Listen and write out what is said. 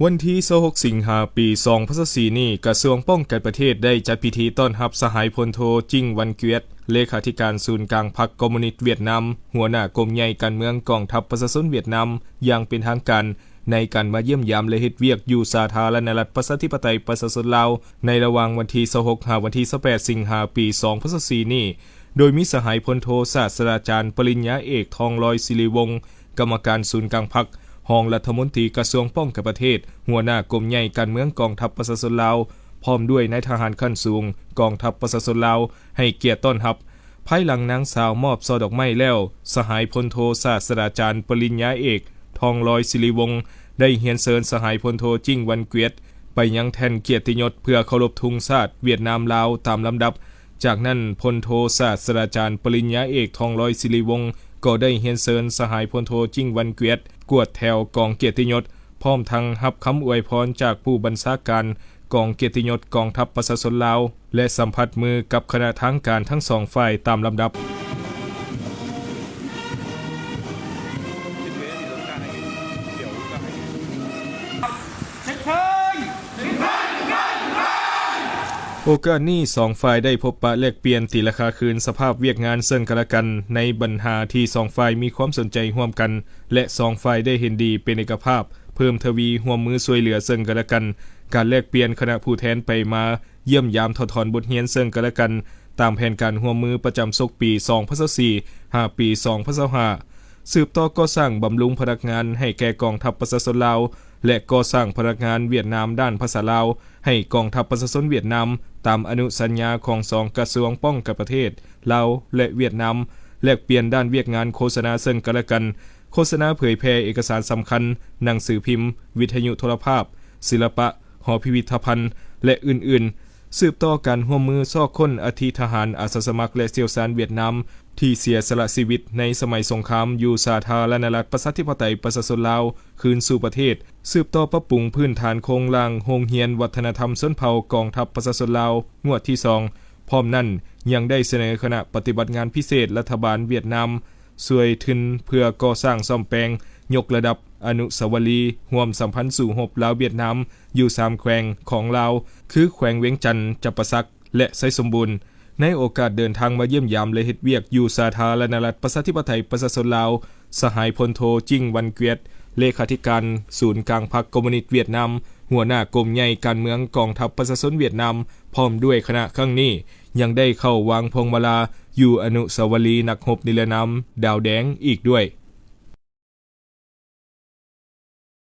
วันที่26สิงหาปี2024นี้กระทรวงป้องกันประเทศได้จัดพิธีต้อนรับสหายพลโทจิ้งวันเกวียตเลขาธิการศูนย์กลางพรรคคอมมิวนิสต์เวียดนามหัวหน้ากรมใหญ่การเมืองกองทัพประชาชนเวียดนามอย่างเป็นทางการในการมาเยี่ยมยามและเฮ็ดเวียกอยู่สาธารณรัฐประชาธิปไตยประชาชนลาวในระหว่างวันที่26ถึงวันที่28สิงหาปี2024นี้โดยมีสหายพลโทศาสตราจารย์ปริญญาเอกทองลอยศิริวงศ์กรรมการศูนย์กลางพรรครองรัฐมนตรีกระทรวงป้องกันประเทศหัวหน้ากรมใหญ่การเมืองกองทัพประชาชนลาวพร้อมด้วยนายทหารขั้นสูงกองทัพประชาชนลาวให้เกียรติต้อนรับภายหลังนางสาวมอบช่อดอกไม้แล้วสหายพลโทศาสตราจารย์ปริญญาเอกทองลอยศิริวงศ์ได้เฮียนเชิญสหายพลโทจิ้งวันเกวียตไปยังแท่นเกียรติยศเพื่อเคารพธงชาติเวียดนามลาวตามลำดับจากนั้นพลโทศาสตราจารย์ปริญญาเอกทองลอยศิริวงศ์ก็ได้เฮียนเชิญสหายพลโทจิ้งวันเกวียตกวดแถวกองเกียรติยศพร้อมทั้งรับคำอวยพรจากผู้บัญชาการกองเกียรติยศกองทัพประชาชนลาวและสัมผัสมือกับคณะทางการทั้งสองฝ่ายตามลำดับโอกาสนี้สองฝ่ายได้พบปะแลกเปลี่ยนตีราคาคืนสภาพเวียกงานซึ่งกันและกันในปัญหาที่สองฝ่ายมีความสนใจร่วมกันและสองฝ่ายได้เห็นดีเป็นเอกภาพเพิ่มทวีร่วมมือช่วยเหลือซึ่งกันและกันการแลกเปลี่ยนคณะผู้แทนไปมาเยี่ยมยามถอดถอนบทเรียนซึ่งกันและกันตามแผนการร่วมมือประจำศกปี2024 5ปี2025สืบต่อก่อสร้างบำรุงพนักงานให้แก่กองทัพประชาชนลาวและก่อสร้างพนักงานเวียดนามด้านภาษาลาวให้กองทัพประชาชนเวียดนามตามอนุสัญญาของสองกระทรวงป้องกันประเทศลาวและเวียดนามแลกเปลี่ยนด้านเวียกงานโฆษณาซึ่งกันและกันโฆษณาเผยแพร่เอกสารสำคัญหนังสือพิมพ์วิทยุโทรภาพศิลปะหอพิพิธภัณฑ์และอื่นๆสืบต่อการร่วมมือซอกค้นอธิทหารอาสาสมัครและเสี่ยวซานเวียดนามที่เสียสละชีวิตในสมัยสงครามอยู่สาธารณรัฐประชาธิปไตยประชาชนลาวคืนสู่ประเทศสืบต่อปรับปรุงพื้นฐานโครงร่างโรงเรียนวัฒนธรรมชนเผ่ากองทัพประชาชนลาวงวดที่2พร้อมนั้นยังได้เสนอคณะปฏิบัติงานพิเศษรัฐบาลเวียดนามช่วยทุนเพื่อก่อสร้างซ่อมแปลงยกระดับอนุสาวรีย์ร่วมสัมพันธ์สู่รบลาวเวียดนามอยู่3แขวงของลาวคือแขวงเวียงจันทน์จับปะสักและไสสมบูรณ์ในโอกาสเดินทางมาเยี่ยมยามและเฮ็ดเวียกอยู่สาธารณรัฐประชาธิปไตยประชาชนลาวสหายพลโทจิ้งวันเกวียตเลขาธิการศูนย์กลางพรรคคอมมิวนิสต์เวียดนามหัวหน้ากรมใหญ่การเมืองกองทัพประชาชนเวียดนามพร้อมด้วยคณะครั้งนี้ยังได้เข้าวางพวงมาลาอยู่อนุสาวรีย์นักรบนิรนามดาวแดงอีกด้วย